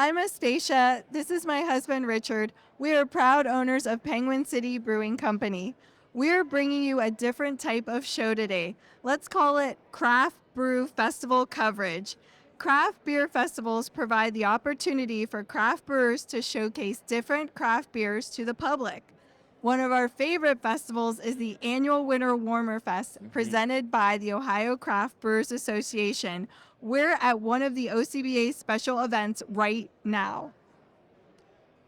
I'm Aspacia. This is my husband, Richard. We are proud owners of Penguin City Brewing Company. We're bringing you a different type of show today. Let's call it Craft Brew Festival coverage. Craft beer festivals provide the opportunity for craft brewers to showcase different craft beers to the public. One of our favorite festivals is the annual Winter Warmer Fest, presented by the Ohio Craft Brewers Association. We're at one of the OCBA special events right now.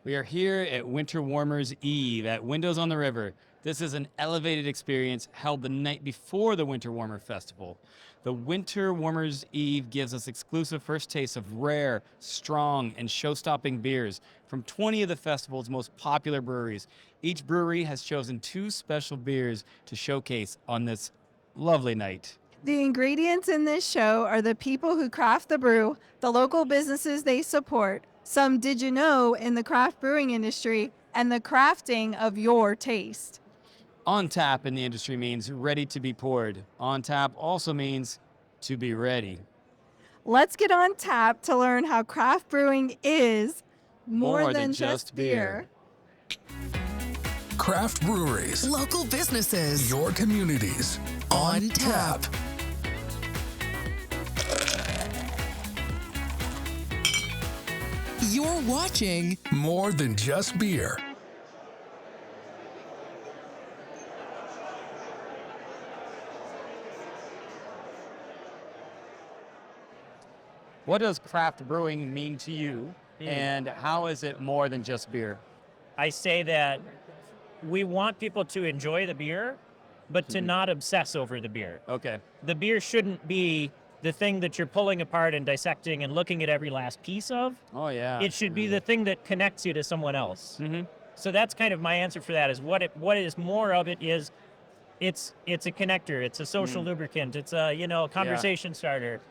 We are here at Winter Warmers Eve at Windows on the River. This is an elevated experience held the night before the Winter Warmer Festival. The Winter Warmers Eve gives us exclusive first tastes of rare, strong, and show-stopping beers from 20 of the festival's most popular breweries. Each brewery has chosen 2 special beers to showcase on this lovely night. The ingredients in this show are the people who craft the brew, the local businesses they support, some did you know in the craft brewing industry, and the crafting of your taste. On tap in the industry means ready to be poured. On tap also means to be ready. Let's get on tap to learn how craft brewing is more than just beer. Craft breweries, Local businesses. your communities, on tap. You're watching More than just beer. What does craft brewing mean to you, and how is it more than just beer? I say that we want people to enjoy the beer, but to not obsess over the beer. Okay. The beer shouldn't be the thing that you're pulling apart and dissecting and looking at every last piece of. Oh, yeah. It should be the thing that connects you to someone else. So that's kind of my answer for that. Is what is more of it is, it's a connector. It's a social lubricant. It's a conversation starter,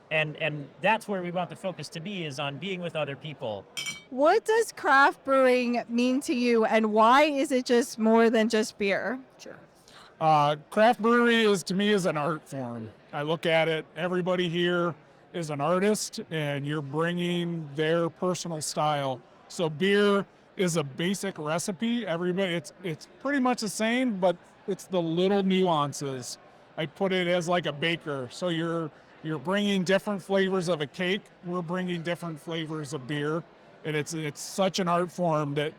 and that's where we want the focus to be, is on being with other people. What does craft brewing mean to you, and why is it just more than just beer? Craft brewery to me is an art form. I look at it, everybody here is an artist, and you're bringing their personal style. So beer is a basic recipe. It's pretty much the same, but it's the little nuances. I put it as like a baker. So you're bringing different flavors of a cake. We're bringing different flavors of beer, and it's such an art form that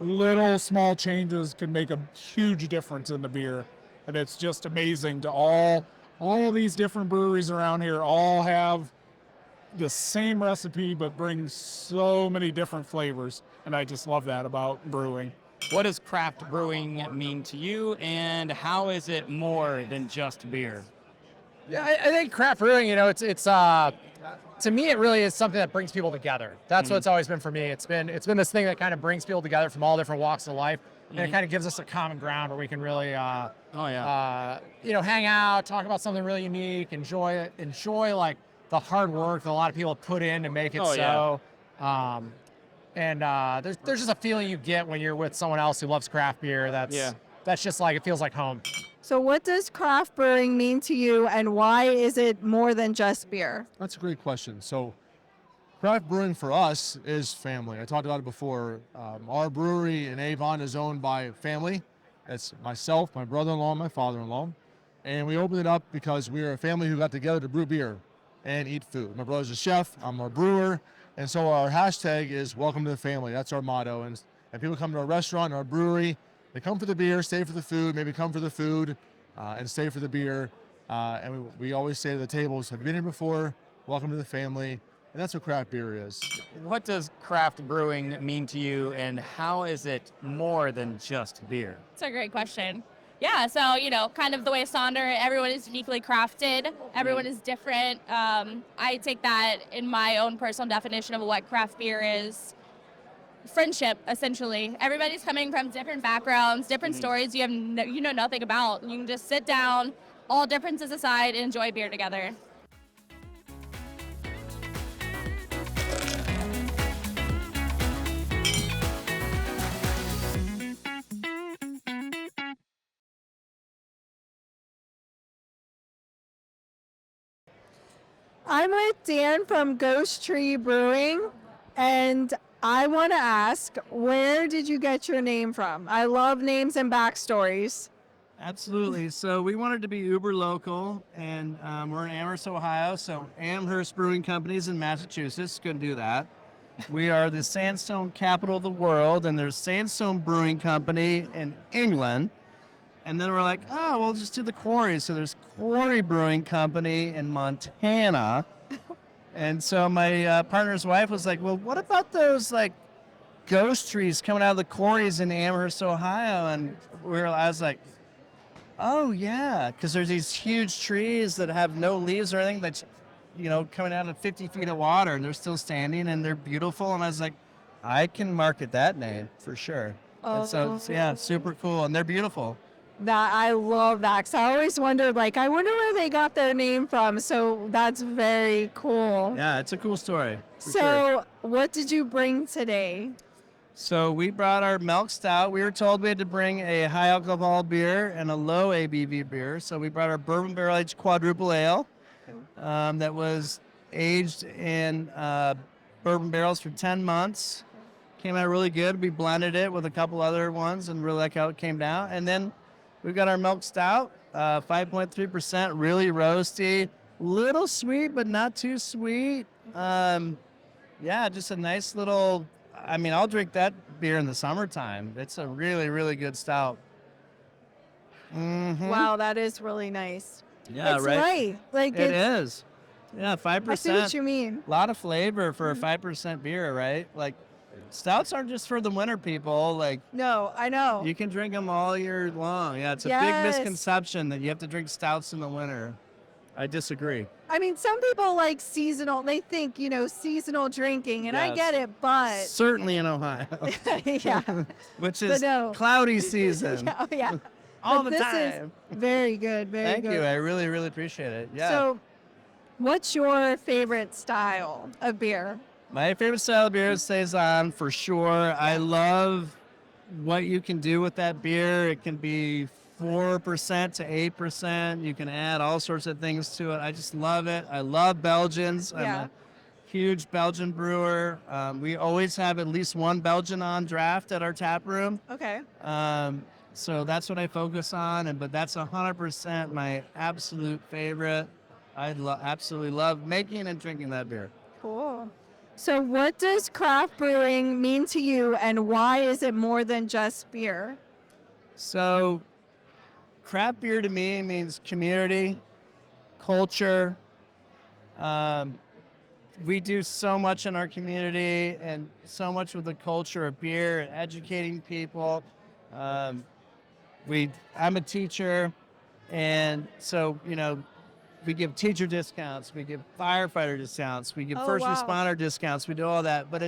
little small changes can make a huge difference in the beer. And it's just amazing to all these different breweries around here all have the same recipe but bring so many different flavors. And I just love that about brewing. What does craft brewing mean to you, and how is it more than just beer? Yeah, I think craft brewing, it's to me, it really is something that brings people together. That's what it's always been for me. It's been this thing that kind of brings people together from all different walks of life, and it kind of gives us a common ground where we can really, hang out, talk about something really unique, enjoy like the hard work that a lot of people put in to make it there's just a feeling you get when you're with someone else who loves craft beer. That's just like, it feels like home. So what does craft brewing mean to you, and why is it more than just beer? That's a great question. So craft brewing for us is family. I talked about it before. Our brewery in Avon is owned by family. It's myself, my brother-in-law, and my father-in-law. And we opened it up because we were a family who got together to brew beer and eat food. My brother's a chef, I'm a brewer. And so our hashtag is welcome to the family. That's our motto. And people come to our restaurant, our brewery, they come for the beer, stay for the food, maybe come for the food, and stay for the beer. And we always say to the tables, have you been here before? Welcome to the family. And that's what craft beer is. What does craft brewing mean to you, and how is it more than just beer? It's a great question. Yeah, so, kind of the way Sonder, everyone is uniquely crafted. Everyone is different. I take that in my own personal definition of what craft beer is. Friendship, essentially. Everybody's coming from different backgrounds, different stories you know nothing about. You can just sit down, all differences aside, and enjoy beer together. I'm with Dan from Ghost Tree Brewing. And I want to ask, where did you get your name from? I love names and backstories. Absolutely. So we wanted to be uber local, and we're in Amherst, Ohio. So Amherst Brewing Company's in Massachusetts. Couldn't do that. We are the sandstone capital of the world, and there's Sandstone Brewing Company in England. And then we're like, oh, we'll just do the quarries. So there's Quarry Brewing Company in Montana. And so my partner's wife was like, well, what about those like ghost trees coming out of the quarries in Amherst, Ohio? And I was like, oh yeah, because there's these huge trees that have no leaves or anything that's, coming out of 50 feet of water, and they're still standing and they're beautiful. And I was like, I can market that name for sure. And so yeah, super cool, and they're beautiful. That I love that, because I always wondered, like, I wonder where they got their name from. So that's very cool. Yeah, it's a cool story. So what did you bring today? So we brought our milk stout. We were told we had to bring a high alcohol beer and a low ABV beer. So we brought our bourbon barrel aged quadruple ale that was aged in bourbon barrels for 10 months. Came out really good. We blended it with a couple other ones and really like how it came down. And then we've got our milk stout, 5.3%, really roasty, little sweet, but not too sweet. Yeah, just a nice little, I'll drink that beer in the summertime. It's a really, really good stout. Mm-hmm. Wow, that is really nice. Yeah, it's right. Light. Like It is. Yeah, 5%. I see what you mean. A lot of flavor for a 5% beer, right? Like, stouts aren't just for the winter people. Like, No, I know. you can drink them all year long. Yeah, it's a big misconception that you have to drink stouts in the winter. I disagree. Some people like seasonal. They think, seasonal drinking, and I Yes. get it, but Certainly in Ohio, yeah. which But is no. cloudy season Oh, yeah. all But the this time. is very good, very Thank good. you. I really, really appreciate it. Yeah. So, what's your favorite style of beer? My favorite style of beer is Saison for sure. I love what you can do with that beer. It can be 4% to 8%. You can add all sorts of things to it. I just love it. I love Belgians. I'm Yeah. a huge Belgian brewer. We always have at least one Belgian on draft at our tap room. Okay. So that's what I focus on. But that's 100% my absolute favorite. I absolutely love making and drinking that beer. Cool. So, what does craft brewing mean to you, and why is it more than just beer? So, craft beer to me means community, culture. We do so much in our community and so much with the culture of beer and educating people. I'm a teacher, and so, we give teacher discounts, we give firefighter discounts, we give first responder discounts, we do all that. But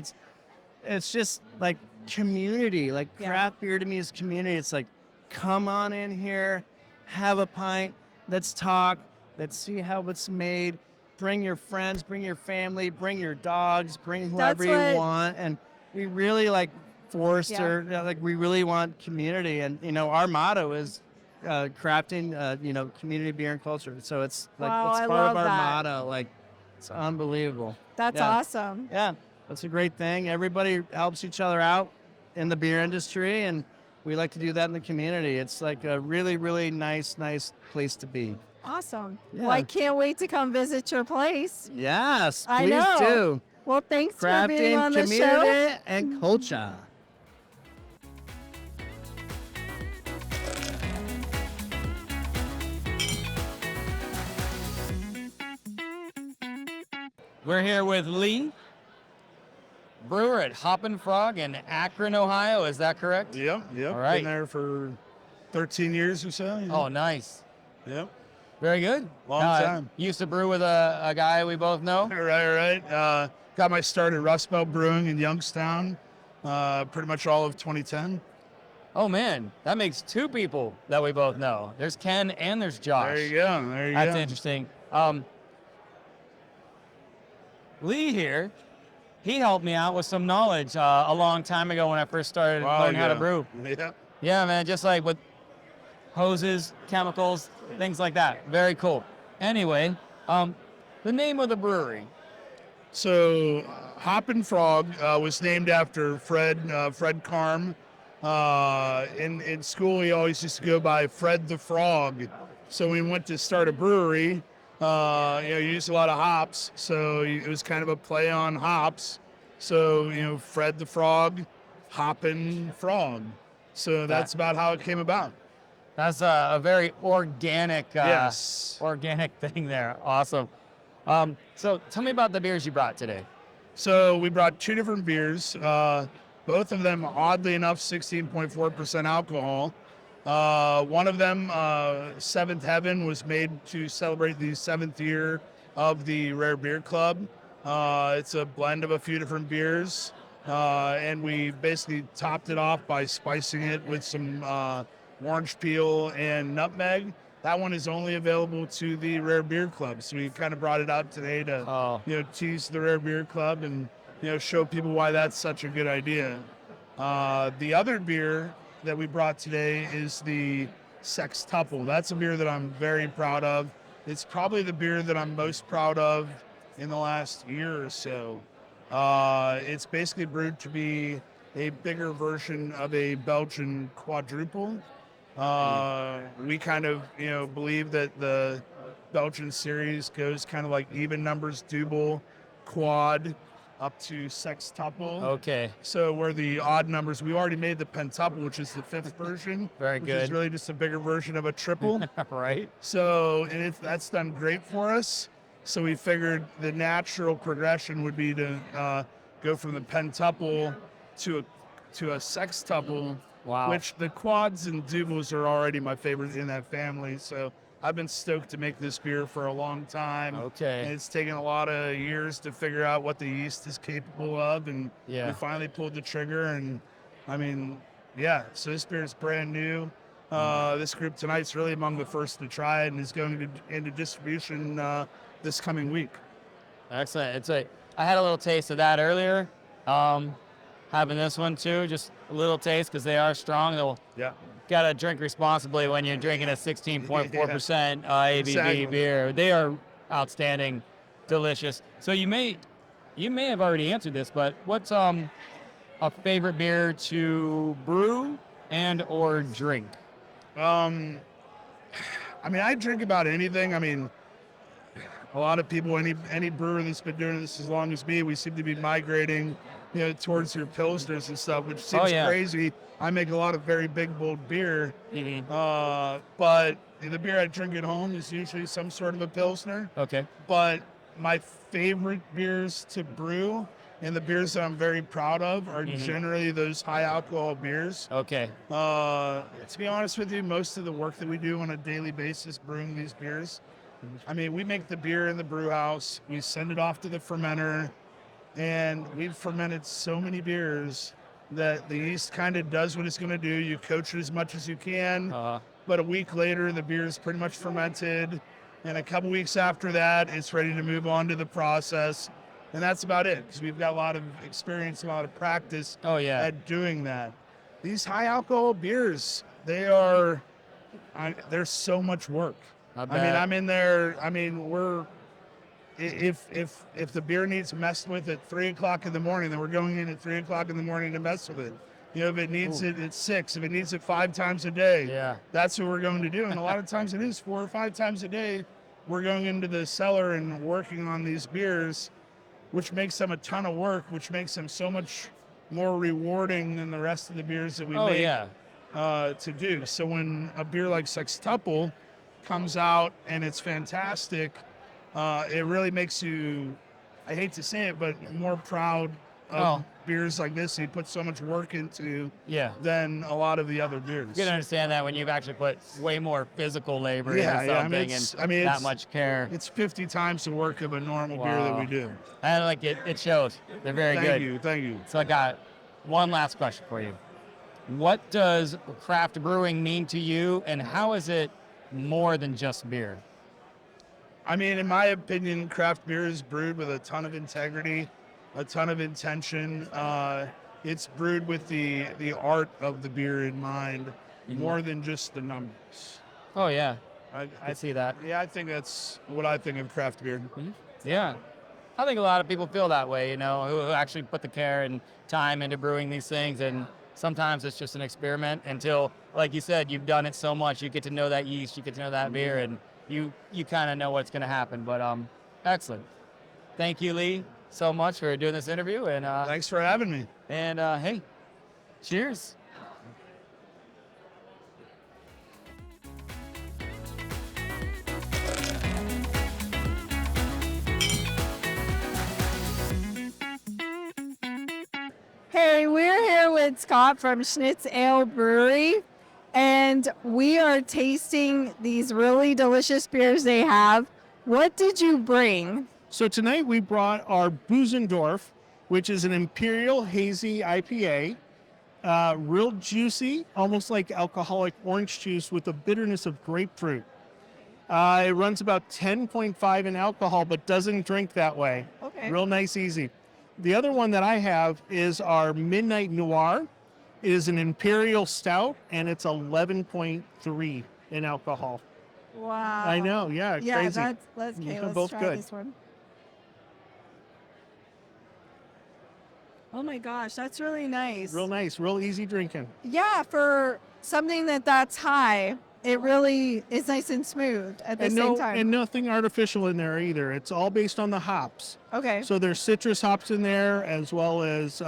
it's just like community. Like craft beer to me is community. It's like, come on in here, have a pint, let's talk, let's see how it's made. Bring your friends, bring your family, bring your dogs, bring whoever you want. And we really we really want community. And, our motto is crafting, community beer and culture. So it's like, it's I part love of our that. motto. Like, it's unbelievable. That's Yeah. awesome. Yeah, that's a great thing. Everybody helps each other out in the beer industry, and we like to do that in the community. It's like a really, really nice place to be. Awesome. Yeah. Well, I can't wait to come visit your place. Yes, I please know. do. Well, thanks for being Crafting on the community show. and culture. We're here with Lee, brewer at Hoppin' Frog in Akron, Ohio. Is that correct? Yep. All right. Been there for 13 years or so. you know? Oh, nice. Yep. Very good. Long time. Used to brew with a guy we both know. Right. Got my start at Rust Belt Brewing in Youngstown, pretty much all of 2010. Oh, man. That makes two people that we both know. There's Ken and there's Josh. There you go. That's interesting. Lee here, he helped me out with some knowledge a long time ago when I first started learning how to brew. Yeah. Yeah, man, just like with hoses, chemicals, things like that. Very cool. Anyway, the name of the brewery. So Hoppin' Frog was named after Fred Karm. In school, he always used to go by Fred the Frog. So when we went to start a brewery, you used a lot of hops. So it was kind of a play on hops. So, Fred the Frog, Hoppin' Frog. So that's about how it came about. That's a very organic, Yes. organic thing there. Awesome. So tell me about the beers you brought today. So we brought 2 different beers. Both of them, oddly enough, 16.4% alcohol. One of them, Seventh Heaven, was made to celebrate the 7th year of the Rare Beer Club. It's a blend of a few different beers, and we basically topped it off by spicing it with some orange peel and nutmeg. That one is only available to the Rare Beer Club, so we kind of brought it out today to tease the Rare Beer Club and show people why that's such a good idea. The other beer that we brought today is the Sextuple. That's a beer that I'm very proud of. It's probably the beer that I'm most proud of in the last year or so. It's basically brewed to be a bigger version of a Belgian quadruple. We kind of, believe that the Belgian series goes kind of like even numbers, double, quad, up to sextuple. Okay. So where the odd numbers, we already made the pentuple, which is the 5th version. Very which good. is really just a bigger version of a triple. Right. So that's done great for us. So we figured the natural progression would be to go from the pentuple to a sextuple. Wow. Which the quads and doubles are already my favorite in that family. So I've been stoked to make this beer for a long time. Okay. And it's taken a lot of years to figure out what the yeast is capable of. And we finally pulled the trigger. And so this beer is brand new. This group tonight's really among the first to try it and is going into distribution this coming week. Excellent. I had a little taste of that earlier. Having this one too, just a little taste because they are strong. Gotta drink responsibly when you're drinking a 16.4% ABV Exactly. beer. They are outstanding, delicious. So you may have already answered this, but what's a favorite beer to brew and or drink? I drink about anything. A lot of people, any brewer that's been doing this as long as me, we seem to be migrating, towards your pilsners and stuff, which seems crazy. I make a lot of very big, bold beer, but the beer I drink at home is usually some sort of a pilsner. Okay. But my favorite beers to brew and the beers that I'm very proud of are generally those high alcohol beers. Okay. To be honest with you, most of the work that we do on a daily basis brewing these beers, we make the beer in the brew house, we send it off to the fermenter, and we've fermented so many beers that the yeast kind of does what it's going to do. You coach it as much as you can, but a week later, the beer is pretty much fermented, and a couple weeks after that, it's ready to move on to the process, and that's about it, because we've got a lot of experience, a lot of practice at doing that. These high alcohol beers, there's so much work. I'm in there. If the beer needs messed with at 3:00 in the morning, then we're going in at 3:00 in the morning to mess with it. If it needs it at 6, if it needs it 5 times a day, that's what we're going to do. And a lot of times it is 4 or 5 times a day. We're going into the cellar and working on these beers, which makes them a ton of work, which makes them so much more rewarding than the rest of the beers that we make to do. So when a beer like Sextuple comes out and it's fantastic, it really makes you, I hate to say it, but more proud of beers like this. You put so much work into than a lot of the other beers. You can understand that when you've actually put way more physical labor into something and that much care. It's 50 times the work of a normal beer that we do. And it shows. They're very good. Thank you. So I got one last question for you. What does craft brewing mean to you, and how is it more than just beer? In my opinion, craft beer is brewed with a ton of integrity, a ton of intention. It's brewed with the art of the beer in mind, more than just the numbers. Oh, yeah. I see that. Yeah, I think that's what I think of craft beer. Yeah. I think a lot of people feel that way, you know, who actually put the care and time into brewing these things. And sometimes it's just an experiment until, like you said, you've done it so much, you get to know that yeast, you get to know that beer, and you kind of know what's going to happen. But excellent. Thank you, Lee, so much for doing this interview. And Thanks for having me. And hey, cheers. Hey, we're here with Scott from Schnitz Ale Brewery, and we are tasting these really delicious beers they have. What did you bring? So tonight we brought our Buzendorf, which is an Imperial Hazy IPA. Real juicy, almost like alcoholic orange juice with the bitterness of grapefruit. It runs about 10.5 in alcohol, but doesn't drink that way. Okay. Real nice, easy. The other one that I have is our Midnight Noir. It is an Imperial Stout, and it's 11.3 in alcohol. Wow. I know, yeah, Yeah, crazy. let's They're let's both try good. this one. Oh my gosh, that's really nice. Real nice, real easy drinking. Yeah, for something that's high, it really is nice and smooth at the same time. And nothing artificial in there either. It's all based on the hops. Okay. So there's citrus hops in there, as well as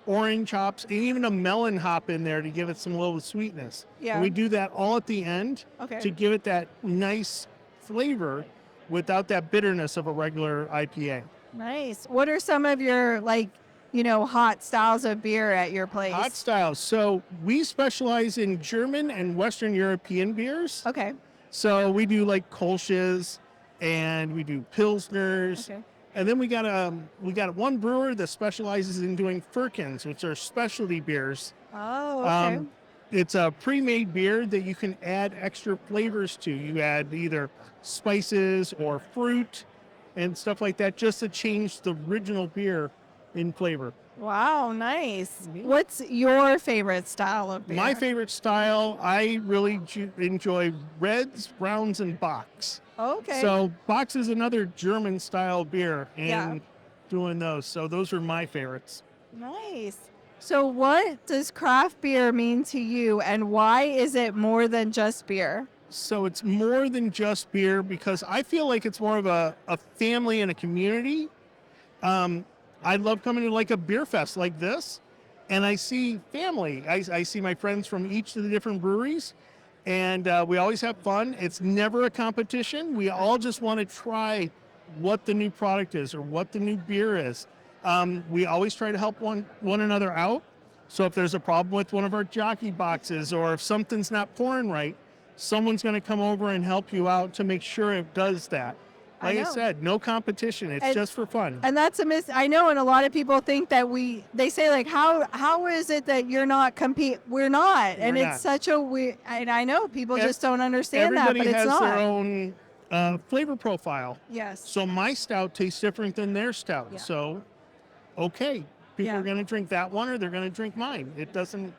orange hops, and even a melon hop in there to give it some little sweetness. Yeah. And we do that all at the end Okay. to give it that nice flavor without that bitterness of a regular IPA. Nice. What are some of your hot styles of beer at your place? Hot styles. So we specialize in German and Western European beers. Okay. So we do like Kolsch's, and we do Pilsners. Okay. And then we got one brewer that specializes in doing Firkins, which are specialty beers. Oh, okay. It's a pre-made beer that you can add extra flavors to. You add either spices or fruit and stuff like that, just to change the original beer in flavor. Wow, nice. What's your favorite style of beer? My favorite style, I really enjoy reds, browns, and Bocks. Okay. So Bocks is another German style beer, and Yeah. doing those. So those are my favorites. Nice. So what does craft beer mean to you, and why is it more than just beer? So it's more than just beer because I feel like it's more of a family and a community. I love coming to like a beer fest like this, and I see family. I see my friends from each of the different breweries, and we always have fun. It's never a competition. We all just want to try what the new product is or what the new beer is. We always try to help one another out. So if there's a problem with one of our jockey boxes, or if something's not pouring right, someone's going to come over and help you out to make sure it does that. Like I know. said, no competition. It's And- just for fun. And that's I know, and a lot of people think that they say like, how is it that you're not We're not. And We're it's such a weird, and I know people just don't understand Everybody that, but has it's not. their own flavor profile. Yes. So my stout tastes different than their stout. Yeah. So, okay, people Yeah. are going to drink that one or they're going to drink mine. It doesn't,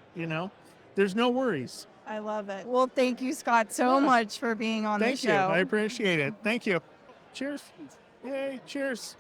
there's no worries. I love it. Well, thank you, Scott, so much for being on Thank the you. show. I appreciate it. Thank you. Cheers. Yay, cheers.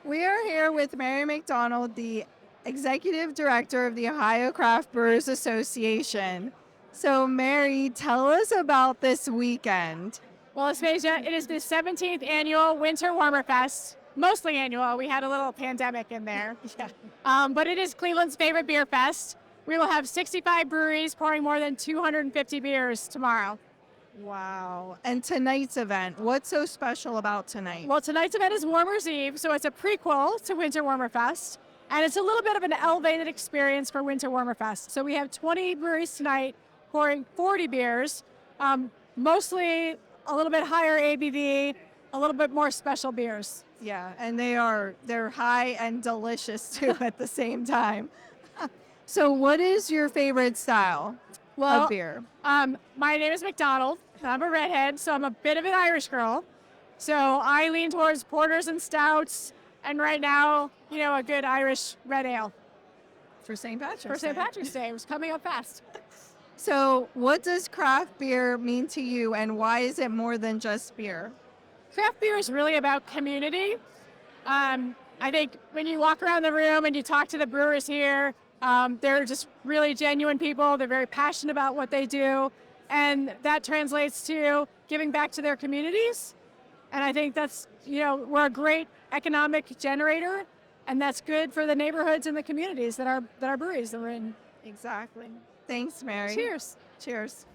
We are here with Mary McDonald, the Executive Director of the Ohio Craft Brewers Association. So, Mary, tell us about this weekend. Well, Aspacia, it is the 17th annual Winter Warmer Fest. Mostly annual. We had a little pandemic in there. But it is Cleveland's favorite beer fest. We will have 65 breweries pouring more than 250 beers tomorrow. Wow. And tonight's event, what's so special about tonight? Well, tonight's event is Warmer's Eve, so it's a prequel to Winter Warmer Fest. And it's a little bit of an elevated experience for Winter Warmer Fest. So we have 20 breweries tonight pouring 40 beers, mostly a little bit higher ABV, a little bit more special beers. Yeah, and they're high and delicious too at the same time. So what is your favorite style of beer? My name is McDonald. I'm a redhead, so I'm a bit of an Irish girl. So I lean towards porters and stouts. And right now, a good Irish red ale For St. Patrick's for St. Day. Patrick's Day. It was coming up fast. So, what does craft beer mean to you, and why is it more than just beer? Craft beer is really about community. I think when you walk around the room and you talk to the brewers here, they're just really genuine people. They're very passionate about what they do, and that translates to giving back to their communities. And I think that's, we're a great economic generator, and that's good for the neighborhoods and the communities that our breweries are in. Exactly. Thanks, Mary. Cheers. Cheers.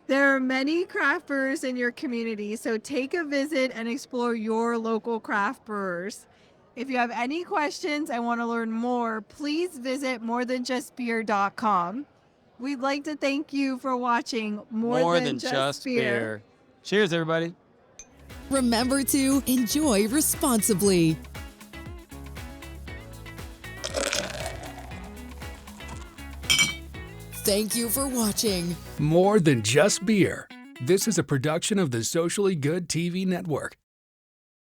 There are many craft brewers in your community, so take a visit and explore your local craft brewers. If you have any questions and want to learn more, please visit morethanjustbeer.com. We'd like to thank you for watching More Than Just Beer. Cheers, everybody. Remember to enjoy responsibly. Thank you for watching More Than Just Beer. This is a production of the Socially Good TV Network.